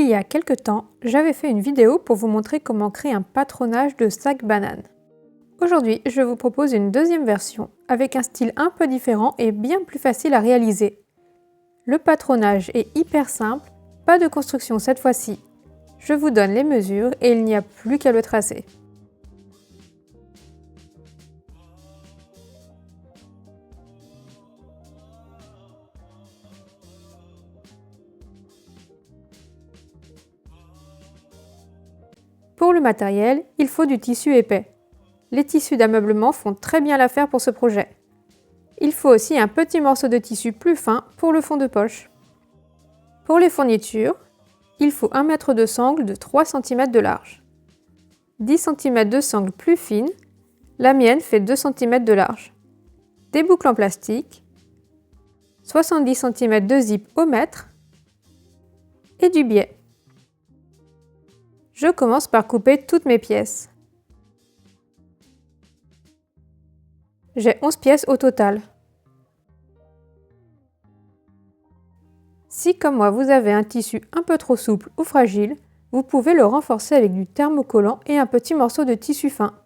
Il y a quelque temps, j'avais fait une vidéo pour vous montrer comment créer un patronage de sac banane. Aujourd'hui, je vous propose une deuxième version avec un style un peu différent et bien plus facile à réaliser. Le patronage est hyper simple, pas de construction cette fois-ci. Je vous donne les mesures et il n'y a plus qu'à le tracer. Pour le matériel, il faut du tissu épais. Les tissus d'ameublement font très bien l'affaire pour ce projet. Il faut aussi un petit morceau de tissu plus fin pour le fond de poche. Pour les fournitures, il faut 1 mètre de sangle de 3 cm de large, 10 cm de sangle plus fine, la mienne fait 2 cm de large, des boucles en plastique, 70 cm de zip au mètre et du biais. Je commence par couper toutes mes pièces. J'ai 11 pièces au total. Si comme moi vous avez un tissu un peu trop souple ou fragile, vous pouvez le renforcer avec du thermocollant et un petit morceau de tissu fin.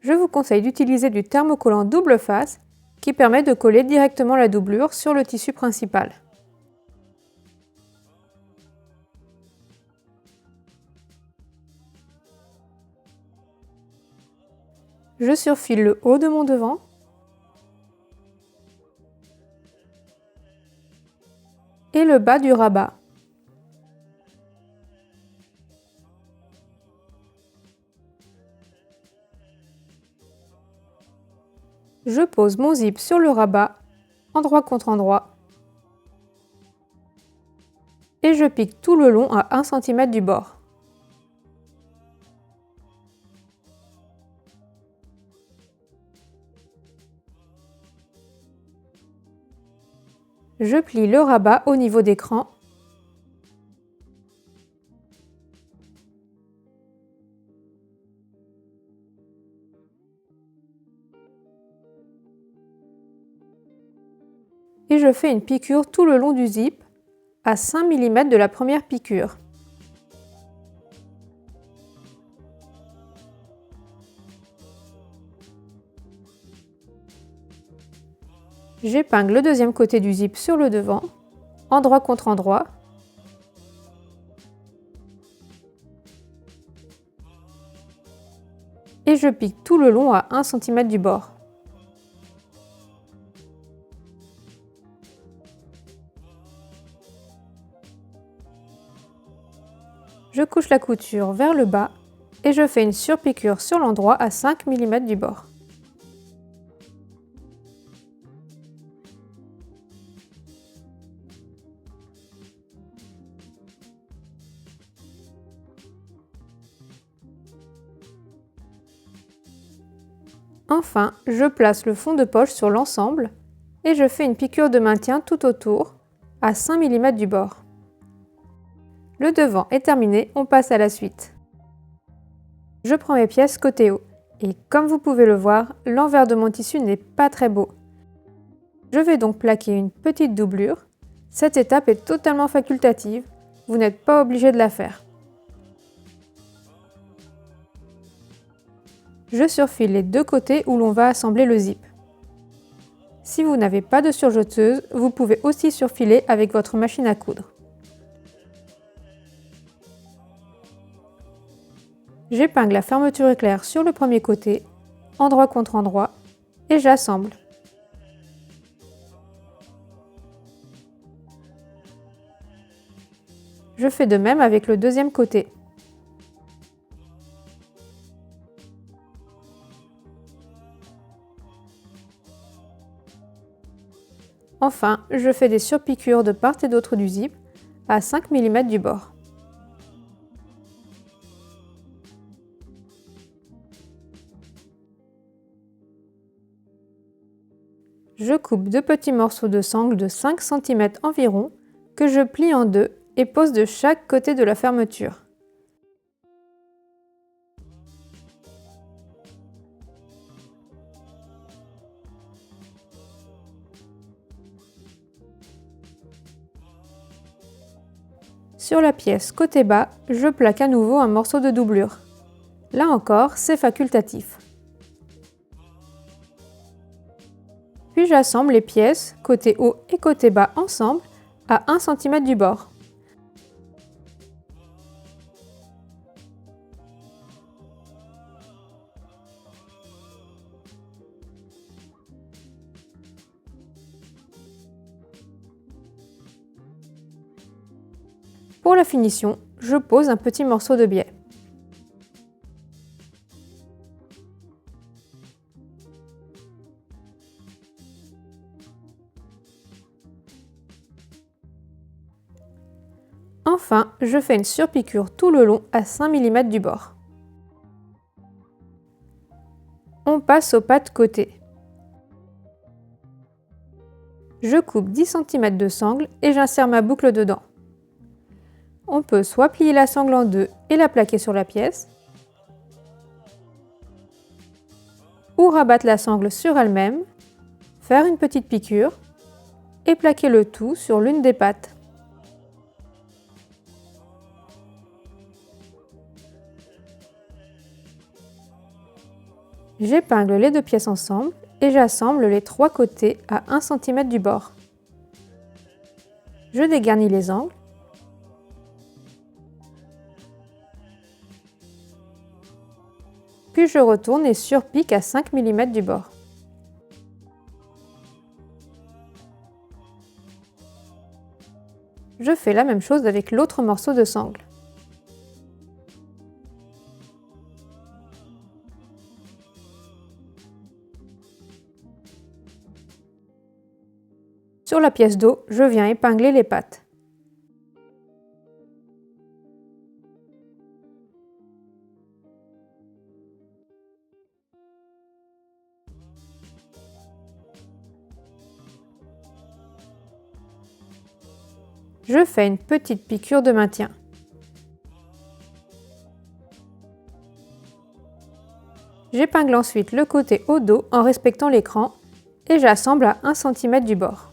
Je vous conseille d'utiliser du thermocollant double face qui permet de coller directement la doublure sur le tissu principal. Je surfile le haut de mon devant et le bas du rabat. Je pose mon zip sur le rabat, endroit contre endroit, et je pique tout le long à 1 cm du bord. Je plie le rabat au niveau des crans et je fais une piqûre tout le long du zip à 5 mm de la première piqûre. J'épingle le deuxième côté du zip sur le devant, endroit contre endroit, et je pique tout le long à 1 cm du bord. Je couche la couture vers le bas et je fais une surpiqûre sur l'endroit à 5 mm du bord. Enfin, je place le fond de poche sur l'ensemble et je fais une piqûre de maintien tout autour à 5 mm du bord. Le devant est terminé, on passe à la suite. Je prends mes pièces côté haut et comme vous pouvez le voir, l'envers de mon tissu n'est pas très beau. Je vais donc plaquer une petite doublure. Cette étape est totalement facultative, vous n'êtes pas obligé de la faire. Je surfile les deux côtés où l'on va assembler le zip. Si vous n'avez pas de surjeteuse, vous pouvez aussi surfiler avec votre machine à coudre. J'épingle la fermeture éclair sur le premier côté, endroit contre endroit, et j'assemble. Je fais de même avec le deuxième côté. Enfin, je fais des surpiqûres de part et d'autre du zip à 5 mm du bord. Je coupe deux petits morceaux de sangle de 5 cm environ que je plie en deux et pose de chaque côté de la fermeture. Sur la pièce côté bas, je plaque à nouveau un morceau de doublure. Là encore, c'est facultatif. Puis j'assemble les pièces, côté haut et côté bas ensemble, à 1 cm du bord. Pour la finition, je pose un petit morceau de biais. Enfin, je fais une surpiqûre tout le long à 5 mm du bord. On passe aux pattes côté. Je coupe 10 cm de sangle et j'insère ma boucle dedans. On peut soit plier la sangle en deux et la plaquer sur la pièce, ou rabattre la sangle sur elle-même, faire une petite piqûre et plaquer le tout sur l'une des pattes. J'épingle les deux pièces ensemble et j'assemble les trois côtés à 1 cm du bord. Je dégarnis les angles. Puis je retourne et surpique à 5 mm du bord. Je fais la même chose avec l'autre morceau de sangle. Sur la pièce dos, je viens épingler les pattes. Je fais une petite piqûre de maintien. J'épingle ensuite le côté au dos en respectant l'écran et j'assemble à 1 cm du bord.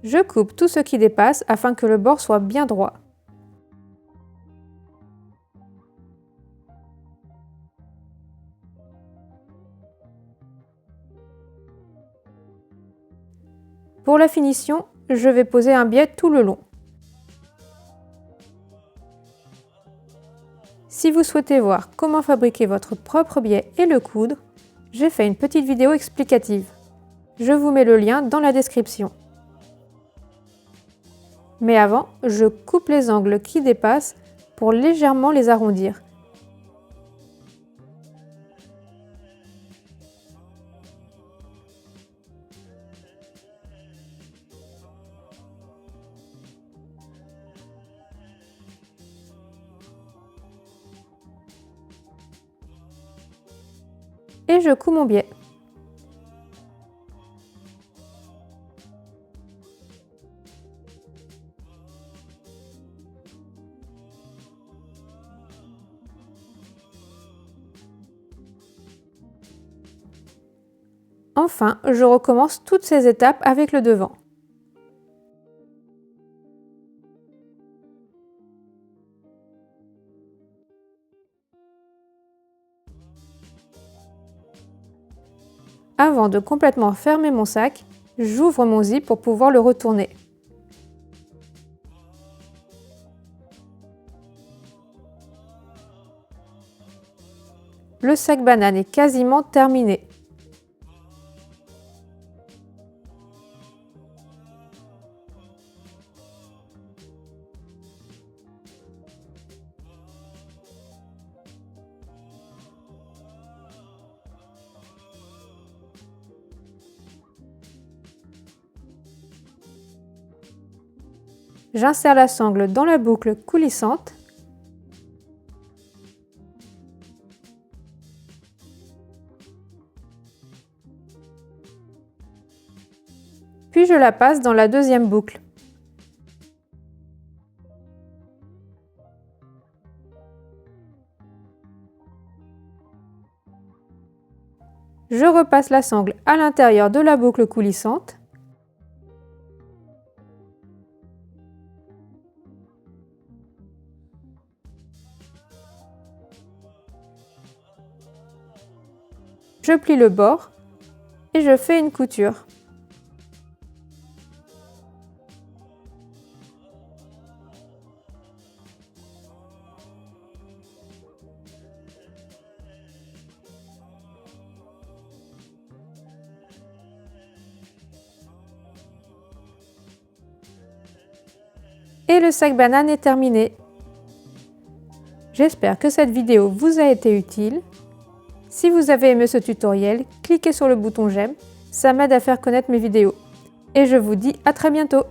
Je coupe tout ce qui dépasse afin que le bord soit bien droit. Pour la finition, je vais poser un biais tout le long. Si vous souhaitez voir comment fabriquer votre propre biais et le coudre, j'ai fait une petite vidéo explicative. Je vous mets le lien dans la description. Mais avant, je coupe les angles qui dépassent pour légèrement les arrondir. Et je couds mon biais. Enfin, je recommence toutes ces étapes avec le devant. Avant de complètement fermer mon sac, j'ouvre mon zip pour pouvoir le retourner. Le sac banane est quasiment terminé. J'insère la sangle dans la boucle coulissante. Puis je la passe dans la deuxième boucle. Je repasse la sangle à l'intérieur de la boucle coulissante. Je plie le bord et je fais une couture. Et le sac banane est terminé. J'espère que cette vidéo vous a été utile. Si vous avez aimé ce tutoriel, cliquez sur le bouton j'aime, ça m'aide à faire connaître mes vidéos. Et je vous dis à très bientôt!